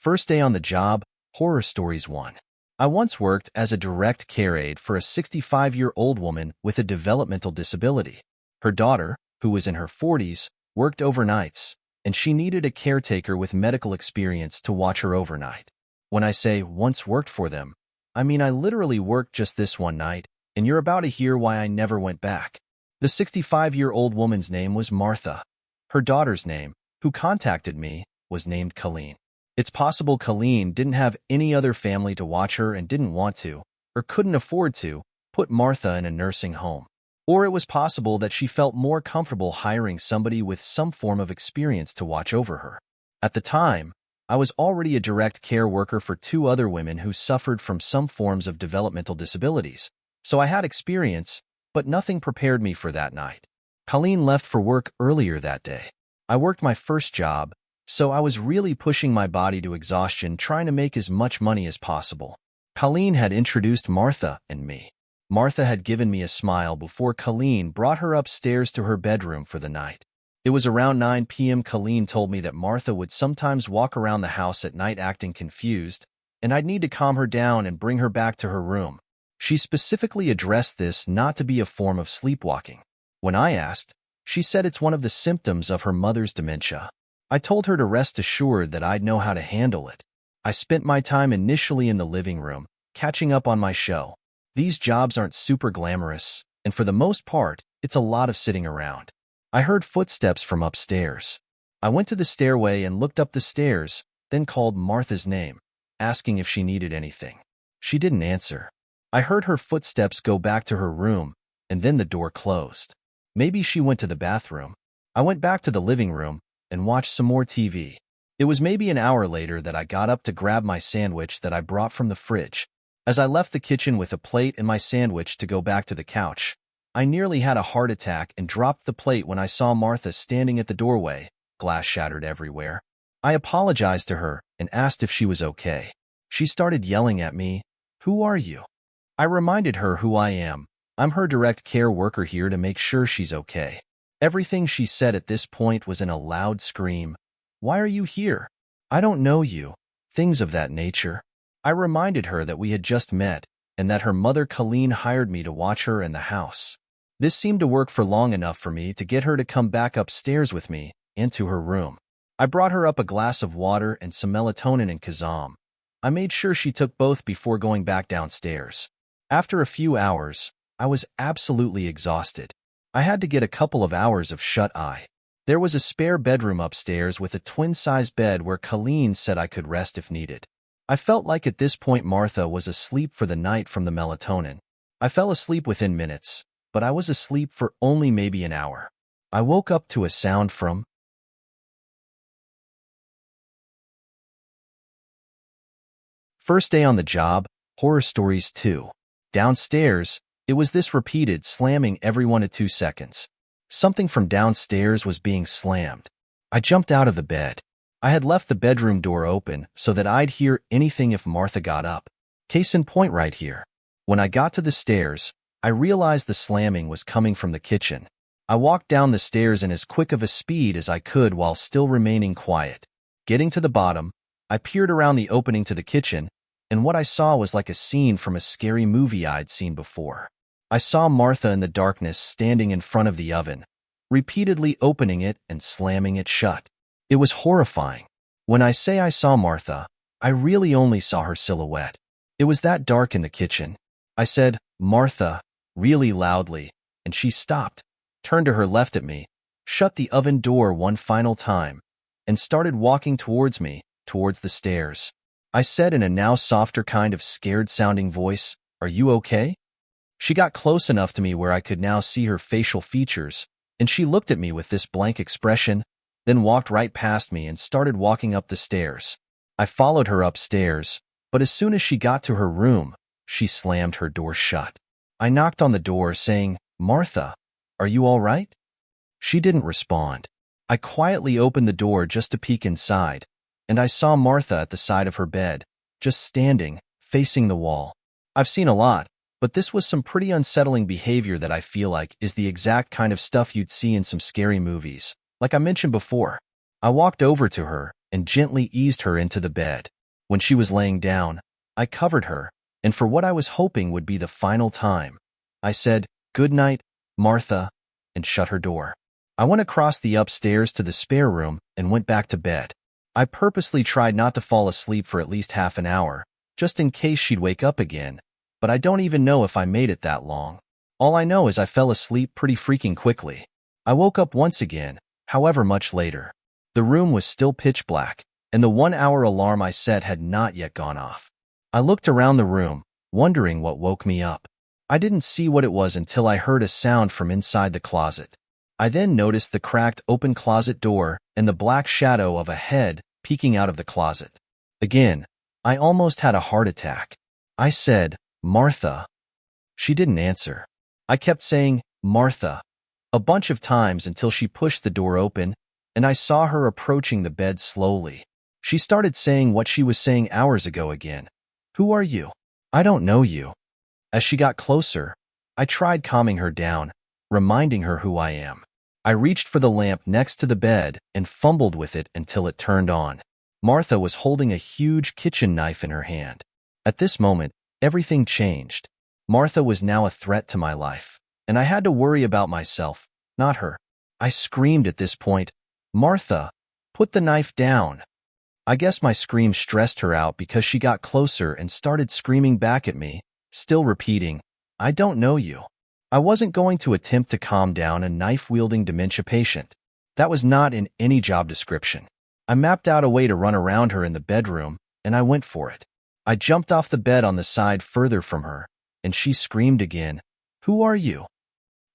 First day on the job, Horror Stories 1. I once worked as a direct care aide for a 65-year-old woman with a developmental disability. Her daughter, who was in her 40s, worked overnights, and she needed a caretaker with medical experience to watch her overnight. When I say once worked for them, I mean I literally worked just this one night, and you're about to hear why I never went back. The 65-year-old woman's name was Martha. Her daughter's name, who contacted me, was named Colleen. It's possible Colleen didn't have any other family to watch her and didn't want to, or couldn't afford to, put Martha in a nursing home. Or it was possible that she felt more comfortable hiring somebody with some form of experience to watch over her. At the time, I was already a direct care worker for 2 other women who suffered from some forms of developmental disabilities, so I had experience, but nothing prepared me for that night. Colleen left for work earlier that day. I worked my first job, so I was really pushing my body to exhaustion trying to make as much money as possible. Colleen had introduced Martha and me. Martha had given me a smile before Colleen brought her upstairs to her bedroom for the night. It was around 9 p.m. Colleen told me that Martha would sometimes walk around the house at night acting confused, and I'd need to calm her down and bring her back to her room. She specifically addressed this not to be a form of sleepwalking. When I asked, she said it's one of the symptoms of her mother's dementia. I told her to rest assured that I'd know how to handle it. I spent my time initially in the living room, catching up on my show. These jobs aren't super glamorous, and for the most part, it's a lot of sitting around. I heard footsteps from upstairs. I went to the stairway and looked up the stairs, then called Martha's name, asking if she needed anything. She didn't answer. I heard her footsteps go back to her room, and then the door closed. Maybe she went to the bathroom. I went back to the living room and watched some more TV. It was maybe an hour later that I got up to grab my sandwich that I brought from the fridge. As I left the kitchen with a plate and my sandwich to go back to the couch, I nearly had a heart attack and dropped the plate when I saw Martha standing at the doorway, glass shattered everywhere. I apologized to her and asked if she was okay. She started yelling at me, "Who are you?" I reminded her who I am. I'm her direct care worker here to make sure she's okay. Everything she said at this point was in a loud scream. "Why are you here? I don't know you." Things of that nature. I reminded her that we had just met and that her mother Colleen hired me to watch her in the house. This seemed to work for long enough for me to get her to come back upstairs with me into her room. I brought her up a glass of water and some melatonin and 𝐬𝐭𝐨𝐫𝐲. I made sure she took both before going back downstairs. After a few hours, I was absolutely exhausted. I had to get a couple of hours of shut-eye. There was a spare bedroom upstairs with a twin-size bed where Colleen said I could rest if needed. I felt like at this point Martha was asleep for the night from the melatonin. I fell asleep within minutes, but I was asleep for only maybe an hour. I woke up to a sound from First day on the job, Horror Stories 2. Downstairs, it was this repeated slamming every 1 to 2 seconds. Something from downstairs was being slammed. I jumped out of the bed. I had left the bedroom door open so that I'd hear anything if Martha got up. Case in point right here. When I got to the stairs, I realized the slamming was coming from the kitchen. I walked down the stairs in as quick of a speed as I could while still remaining quiet. Getting to the bottom, I peered around the opening to the kitchen, and what I saw was like a scene from a scary movie I'd seen before. I saw Martha in the darkness standing in front of the oven, repeatedly opening it and slamming it shut. It was horrifying. When I say I saw Martha, I really only saw her silhouette. It was that dark in the kitchen. I said, "Martha," really loudly, and she stopped, turned to her left at me, shut the oven door one final time, and started walking towards me, towards the stairs. I said in a now softer kind of scared-sounding voice, "Are you okay?" She got close enough to me where I could now see her facial features, and she looked at me with this blank expression, then walked right past me and started walking up the stairs. I followed her upstairs, but as soon as she got to her room, she slammed her door shut. I knocked on the door saying, "Martha, are you all right?" She didn't respond. I quietly opened the door just to peek inside, and I saw Martha at the side of her bed, just standing, facing the wall. I've seen a lot, but this was some pretty unsettling behavior that I feel like is the exact kind of stuff you'd see in some scary movies. Like I mentioned before, I walked over to her and gently eased her into the bed. When she was laying down, I covered her, and for what I was hoping would be the final time, I said, "Good night, Martha," and shut her door. I went across the upstairs to the spare room and went back to bed. I purposely tried not to fall asleep for at least half an hour, just in case she'd wake up again, but I don't even know if I made it that long. All I know is I fell asleep pretty freaking quickly. I woke up once again, however much later. The room was still pitch black, and the 1-hour alarm I set had not yet gone off. I looked around the room, wondering what woke me up. I didn't see what it was until I heard a sound from inside the closet. I then noticed the cracked open closet door and the black shadow of a head peeking out of the closet. Again, I almost had a heart attack. I said, "Martha." She didn't answer. I kept saying, "Martha," a bunch of times until she pushed the door open, and I saw her approaching the bed slowly. She started saying what she was saying hours ago again. "Who are you? I don't know you." As she got closer, I tried calming her down, reminding her who I am. I reached for the lamp next to the bed and fumbled with it until it turned on. Martha was holding a huge kitchen knife in her hand. At this moment, everything changed. Martha was now a threat to my life, and I had to worry about myself, not her. I screamed at this point, "Martha, put the knife down." I guess my scream stressed her out because she got closer and started screaming back at me, still repeating, "I don't know you." I wasn't going to attempt to calm down a knife-wielding dementia patient. That was not in any job description. I mapped out a way to run around her in the bedroom, and I went for it. I jumped off the bed on the side further from her, and she screamed again, "Who are you?"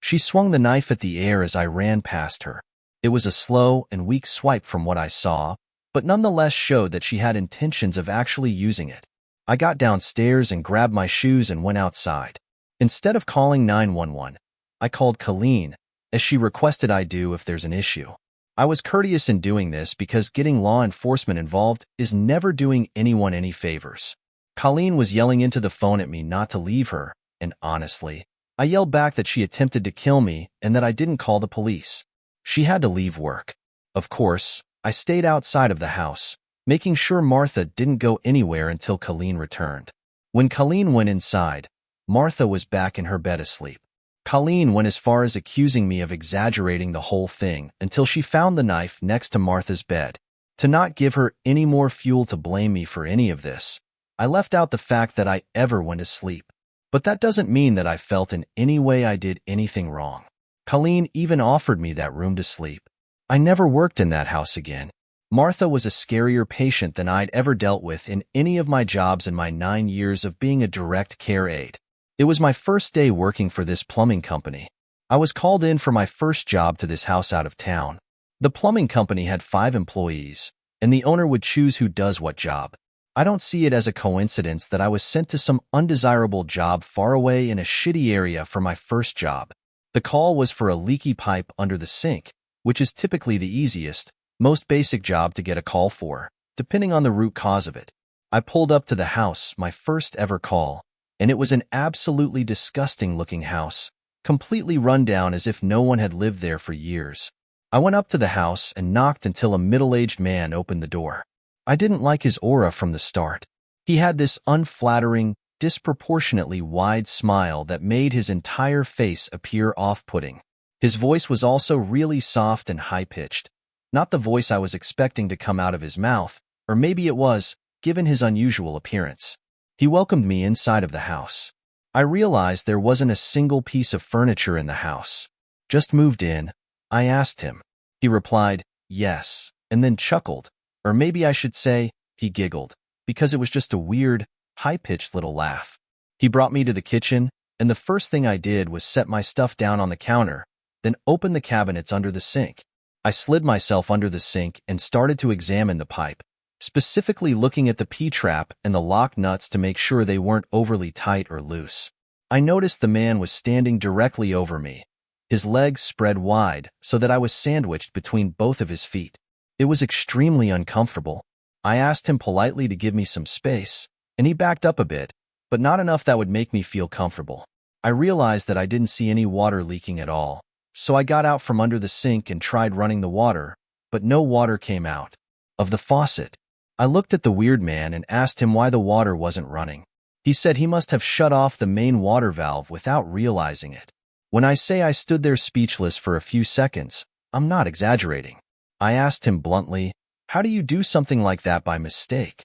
She swung the knife at the air as I ran past her. It was a slow and weak swipe from what I saw, but nonetheless showed that she had intentions of actually using it. I got downstairs and grabbed my shoes and went outside. Instead of calling 911, I called Colleen, as she requested I do if there's an issue. I was courteous in doing this because getting law enforcement involved is never doing anyone any favors. Colleen was yelling into the phone at me not to leave her, and honestly, I yelled back that she attempted to kill me and that I didn't call the police. She had to leave work. Of course, I stayed outside of the house, making sure Martha didn't go anywhere until Colleen returned. When Colleen went inside, Martha was back in her bed asleep. Colleen went as far as accusing me of exaggerating the whole thing until she found the knife next to Martha's bed. To not give her any more fuel to blame me for any of this, I left out the fact that I ever went to sleep. But that doesn't mean that I felt in any way I did anything wrong. Colleen even offered me that room to sleep. I never worked in that house again. Martha was a scarier patient than I'd ever dealt with in any of my jobs in my 9 years of being a direct care aide. It was my first day working for this plumbing company. I was called in for my first job to this house out of town. The plumbing company had 5 employees, and the owner would choose who does what job. I don't see it as a coincidence that I was sent to some undesirable job far away in a shitty area for my first job. The call was for a leaky pipe under the sink, which is typically the easiest, most basic job to get a call for, depending on the root cause of it. I pulled up to the house, my first ever call, and it was an absolutely disgusting-looking house, completely run down as if no one had lived there for years. I went up to the house and knocked until a middle-aged man opened the door. I didn't like his aura from the start. He had this unflattering, disproportionately wide smile that made his entire face appear off-putting. His voice was also really soft and high-pitched, not the voice I was expecting to come out of his mouth, or maybe it was, given his unusual appearance. He welcomed me inside of the house. I realized there wasn't a single piece of furniture in the house. "Just moved in?" I asked him. He replied, "Yes," and then chuckled, or maybe I should say, he giggled, because it was just a weird, high-pitched little laugh. He brought me to the kitchen, and the first thing I did was set my stuff down on the counter, then open the cabinets under the sink. I slid myself under the sink and started to examine the pipe, specifically looking at the P-trap and the lock nuts to make sure they weren't overly tight or loose. I noticed the man was standing directly over me, his legs spread wide so that I was sandwiched between both of his feet. It was extremely uncomfortable. I asked him politely to give me some space, and he backed up a bit, but not enough that would make me feel comfortable. I realized that I didn't see any water leaking at all, so I got out from under the sink and tried running the water, but no water came out. of the faucet. I looked at the weird man and asked him why the water wasn't running. He said he must have shut off the main water valve without realizing it. When I say I stood there speechless for a few seconds, I'm not exaggerating. I asked him bluntly, "How do you do something like that by mistake?"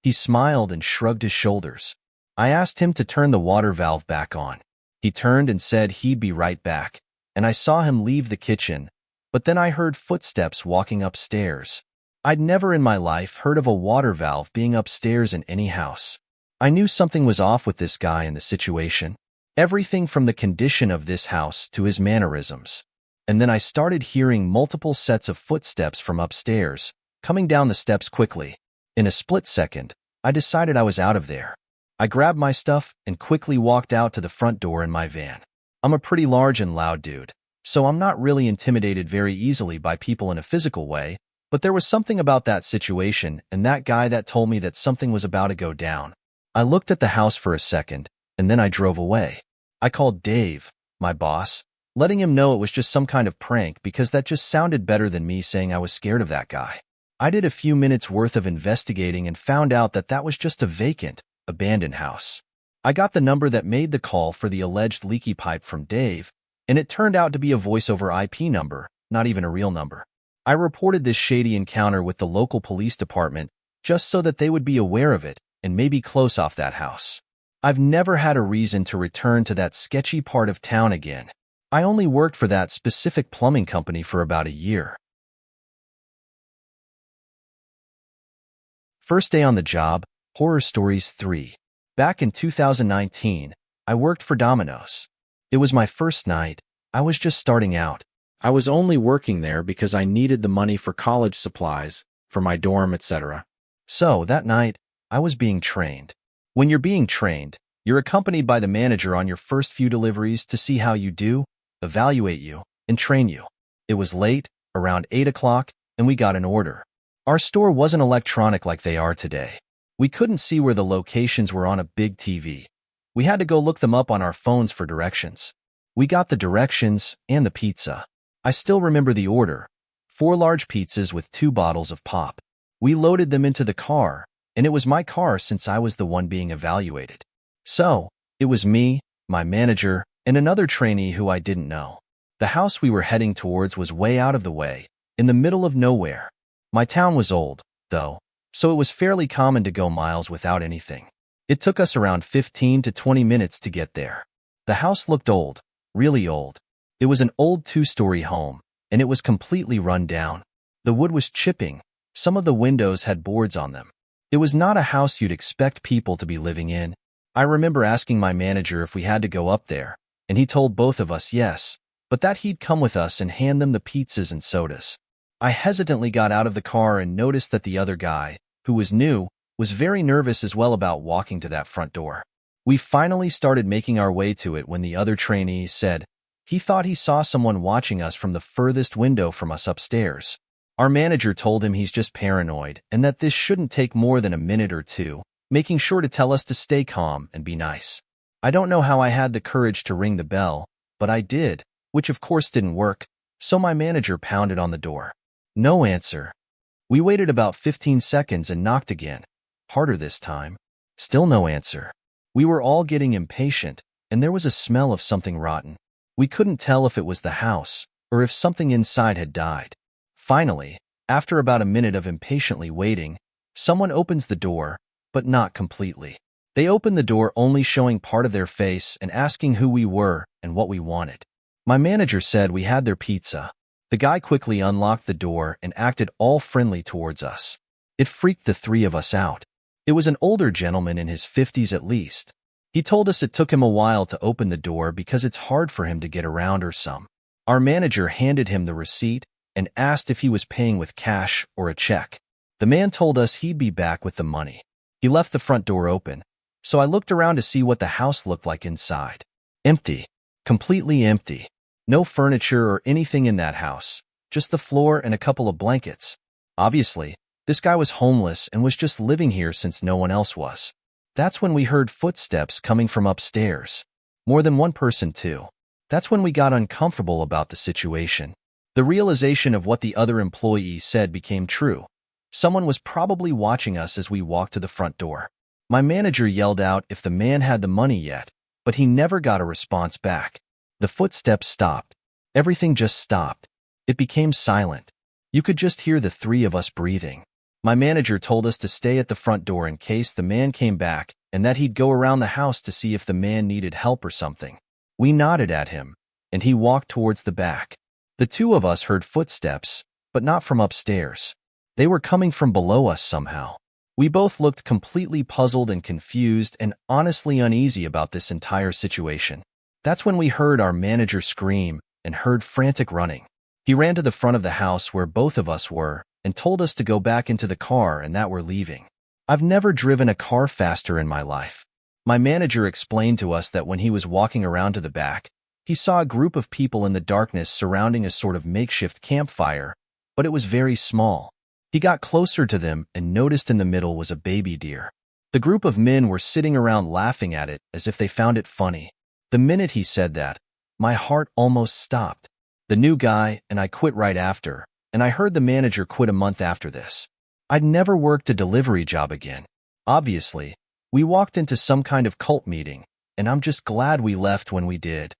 He smiled and shrugged his shoulders. I asked him to turn the water valve back on. He turned and said he'd be right back, and I saw him leave the kitchen, but then I heard footsteps walking upstairs. I'd never in my life heard of a water valve being upstairs in any house. I knew something was off with this guy in the situation, everything from the condition of this house to his mannerisms. And then I started hearing multiple sets of footsteps from upstairs, coming down the steps quickly. In a split second, I decided I was out of there. I grabbed my stuff and quickly walked out to the front door in my van. I'm a pretty large and loud dude, so I'm not really intimidated very easily by people in a physical way, but there was something about that situation and that guy that told me that something was about to go down. I looked at the house for a second, and then I drove away. I called Dave, my boss, letting him know it was just some kind of prank because that just sounded better than me saying I was scared of that guy. I did a few minutes worth of investigating and found out that that was just a vacant, abandoned house. I got the number that made the call for the alleged leaky pipe from Dave, and it turned out to be a voice-over IP number, not even a real number. I reported this shady encounter with the local police department just so that they would be aware of it and maybe close off that house. I've never had a reason to return to that sketchy part of town again. I only worked for that specific plumbing company for about a year. First day on the job, Horror Stories 3. Back in 2019, I worked for Domino's. It was my first night. I was just starting out. I was only working there because I needed the money for college supplies, for my dorm, etc. So, that night, I was being trained. When you're being trained, you're accompanied by the manager on your first few deliveries to see how you do, evaluate you, and train you. It was late, around 8 o'clock, and we got an order. Our store wasn't electronic like they are today. We couldn't see where the locations were on a big TV. We had to go look them up on our phones for directions. We got the directions and the pizza. I still remember the order: 4 large pizzas with 2 bottles of pop. We loaded them into the car, and it was my car since I was the one being evaluated. So, it was me, my manager, and another trainee who I didn't know. The house we were heading towards was way out of the way, in the middle of nowhere. My town was old, though, so it was fairly common to go miles without anything. It took us around 15 to 20 minutes to get there. The house looked old, really old. It was an old 2-story home, and it was completely run down. The wood was chipping. Some of the windows had boards on them. It was not a house you'd expect people to be living in. I remember asking my manager if we had to go up there, and he told both of us yes, but that he'd come with us and hand them the pizzas and sodas. I hesitantly got out of the car and noticed that the other guy, who was new, was very nervous as well about walking to that front door. We finally started making our way to it when the other trainee said he thought he saw someone watching us from the furthest window from us upstairs. Our manager told him he's just paranoid and that this shouldn't take more than a minute or two, making sure to tell us to stay calm and be nice. I don't know how I had the courage to ring the bell, but I did, which of course didn't work, so my manager pounded on the door. No answer. We waited about 15 seconds and knocked again, harder this time. Still no answer. We were all getting impatient, and there was a smell of something rotten. We couldn't tell if it was the house or if something inside had died. Finally, after about a minute of impatiently waiting, someone opens the door, but not completely. They opened the door only showing part of their face and asking who we were and what we wanted. My manager said we had their pizza. The guy quickly unlocked the door and acted all friendly towards us. It freaked the 3 of us out. It was an older gentleman in his 50s at least. He told us it took him a while to open the door because it's hard for him to get around or some. Our manager handed him the receipt and asked if he was paying with cash or a check. The man told us he'd be back with the money. He left the front door open, so I looked around to see what the house looked like inside. Empty. Completely empty. No furniture or anything in that house, just the floor and a couple of blankets. Obviously, this guy was homeless and was just living here since no one else was. That's when we heard footsteps coming from upstairs. More than one person, too. That's when we got uncomfortable about the situation. The realization of what the other employee said became true. Someone was probably watching us as we walked to the front door. My manager yelled out if the man had the money yet, but he never got a response back. The footsteps stopped. Everything just stopped. It became silent. You could just hear the three of us breathing. My manager told us to stay at the front door in case the man came back and that he'd go around the house to see if the man needed help or something. We nodded at him, and he walked towards the back. The two of us heard footsteps, but not from upstairs. They were coming from below us somehow. We both looked completely puzzled and confused and honestly uneasy about this entire situation. That's when we heard our manager scream and heard frantic running. He ran to the front of the house where both of us were and told us to go back into the car and that we're leaving. I've never driven a car faster in my life. My manager explained to us that when he was walking around to the back, he saw a group of people in the darkness surrounding a sort of makeshift campfire, but it was very small. He got closer to them and noticed in the middle was a baby deer. The group of men were sitting around laughing at it as if they found it funny. The minute he said that, my heart almost stopped. The new guy and I quit right after, and I heard the manager quit a month after this. I'd never worked a delivery job again. Obviously, we walked into some kind of cult meeting, and I'm just glad we left when we did.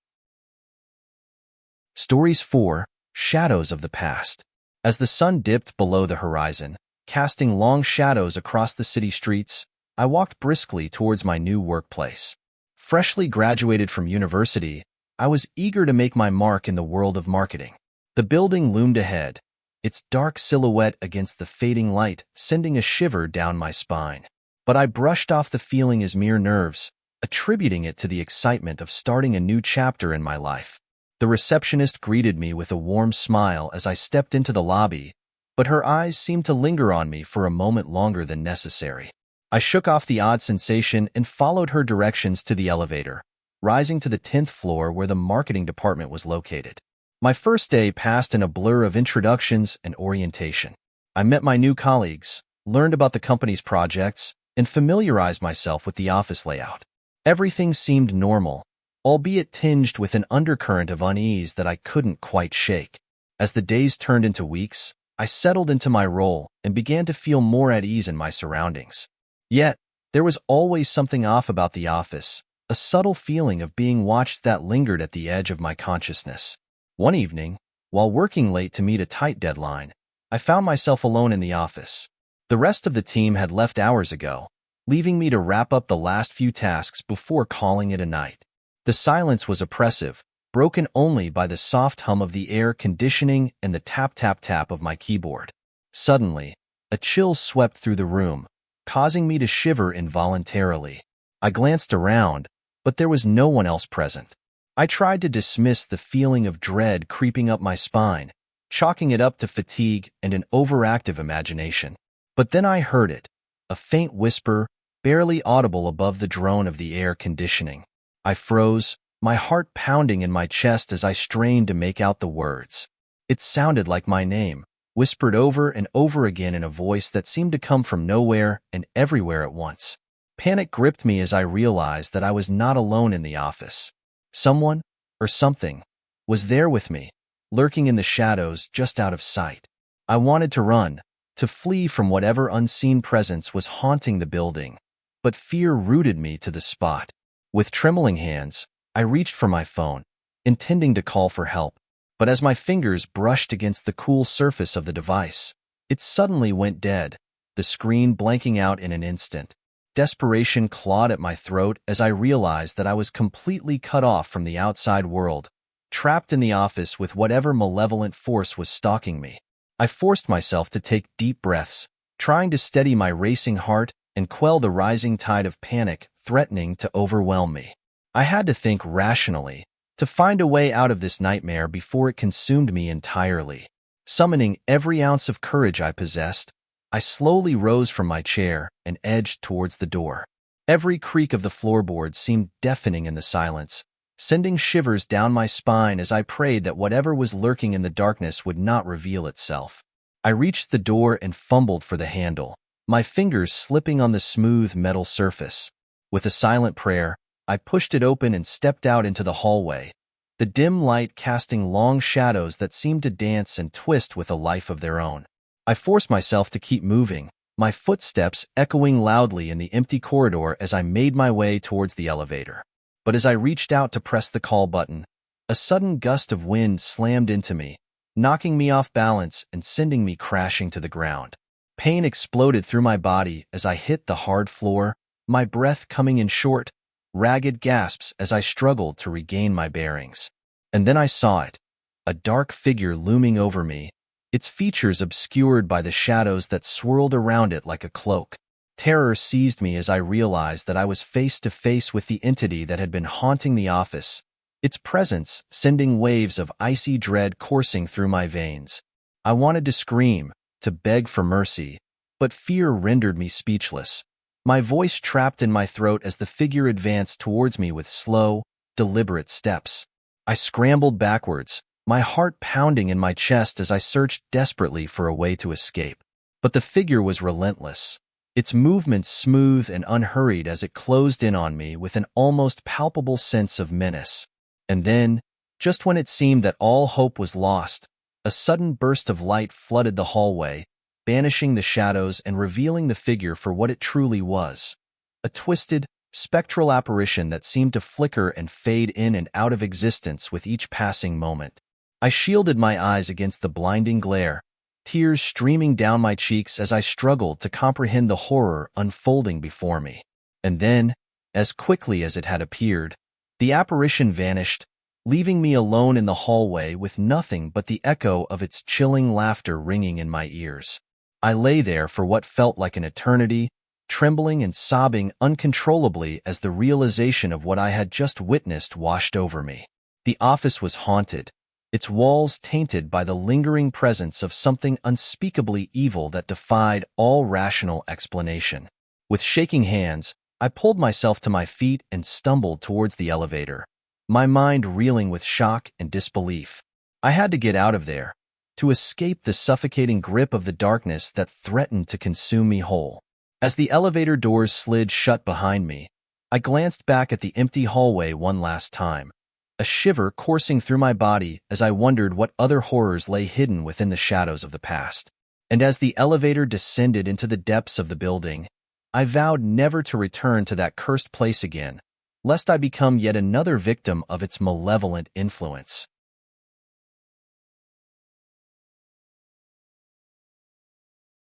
Stories 4: Shadows of the Past. As the sun dipped below the horizon, casting long shadows across the city streets, I walked briskly towards my new workplace. Freshly graduated from university, I was eager to make my mark in the world of marketing. The building loomed ahead, its dark silhouette against the fading light sending a shiver down my spine. But I brushed off the feeling as mere nerves, attributing it to the excitement of starting a new chapter in my life. The receptionist greeted me with a warm smile as I stepped into the lobby, but her eyes seemed to linger on me for a moment longer than necessary. I shook off the odd sensation and followed her directions to the elevator, rising to the 10th floor where the marketing department was located. My first day passed in a blur of introductions and orientation. I met my new colleagues, learned about the company's projects, and familiarized myself with the office layout. Everything seemed normal, albeit tinged with an undercurrent of unease that I couldn't quite shake. As the days turned into weeks, I settled into my role and began to feel more at ease in my surroundings. Yet, there was always something off about the office, a subtle feeling of being watched that lingered at the edge of my consciousness. One evening, while working late to meet a tight deadline, I found myself alone in the office. The rest of the team had left hours ago, leaving me to wrap up the last few tasks before calling it a night. The silence was oppressive, broken only by the soft hum of the air conditioning and the tap-tap-tap of my keyboard. Suddenly, a chill swept through the room, causing me to shiver involuntarily. I glanced around, but there was no one else present. I tried to dismiss the feeling of dread creeping up my spine, chalking it up to fatigue and an overactive imagination. But then I heard it, a faint whisper, barely audible above the drone of the air conditioning. I froze, my heart pounding in my chest as I strained to make out the words. It sounded like my name, whispered over and over again in a voice that seemed to come from nowhere and everywhere at once. Panic gripped me as I realized that I was not alone in the office. Someone, or something, was there with me, lurking in the shadows just out of sight. I wanted to run, to flee from whatever unseen presence was haunting the building, but fear rooted me to the spot. With trembling hands, I reached for my phone, intending to call for help, but as my fingers brushed against the cool surface of the device, it suddenly went dead, the screen blanking out in an instant. Desperation clawed at my throat as I realized that I was completely cut off from the outside world, trapped in the office with whatever malevolent force was stalking me. I forced myself to take deep breaths, trying to steady my racing heart and quell the rising tide of panic threatening to overwhelm me. I had to think rationally, to find a way out of this nightmare before it consumed me entirely. Summoning every ounce of courage I possessed, I slowly rose from my chair and edged towards the door. Every creak of the floorboards seemed deafening in the silence, sending shivers down my spine as I prayed that whatever was lurking in the darkness would not reveal itself. I reached the door and fumbled for the handle, my fingers slipping on the smooth metal surface. With a silent prayer, I pushed it open and stepped out into the hallway, the dim light casting long shadows that seemed to dance and twist with a life of their own. I forced myself to keep moving, my footsteps echoing loudly in the empty corridor as I made my way towards the elevator. But as I reached out to press the call button, a sudden gust of wind slammed into me, knocking me off balance and sending me crashing to the ground. Pain exploded through my body as I hit the hard floor, my breath coming in short, ragged gasps as I struggled to regain my bearings. And then I saw it, a dark figure looming over me, its features obscured by the shadows that swirled around it like a cloak. Terror seized me as I realized that I was face to face with the entity that had been haunting the office, its presence sending waves of icy dread coursing through my veins. I wanted to scream, to beg for mercy, but fear rendered me speechless, my voice trapped in my throat as the figure advanced towards me with slow, deliberate steps. I scrambled backwards, my heart pounding in my chest as I searched desperately for a way to escape. But the figure was relentless, its movements smooth and unhurried as it closed in on me with an almost palpable sense of menace. And then, just when it seemed that all hope was lost, a sudden burst of light flooded the hallway, banishing the shadows and revealing the figure for what it truly was. A twisted, spectral apparition that seemed to flicker and fade in and out of existence with each passing moment. I shielded my eyes against the blinding glare, tears streaming down my cheeks as I struggled to comprehend the horror unfolding before me. And then, as quickly as it had appeared, the apparition vanished, leaving me alone in the hallway with nothing but the echo of its chilling laughter ringing in my ears. I lay there for what felt like an eternity, trembling and sobbing uncontrollably as the realization of what I had just witnessed washed over me. The office was haunted, its walls tainted by the lingering presence of something unspeakably evil that defied all rational explanation. With shaking hands, I pulled myself to my feet and stumbled towards the elevator, my mind reeling with shock and disbelief. I had to get out of there, to escape the suffocating grip of the darkness that threatened to consume me whole. As the elevator doors slid shut behind me, I glanced back at the empty hallway one last time, a shiver coursing through my body as I wondered what other horrors lay hidden within the shadows of the past. And as the elevator descended into the depths of the building, I vowed never to return to that cursed place again, lest I become yet another victim of its malevolent influence.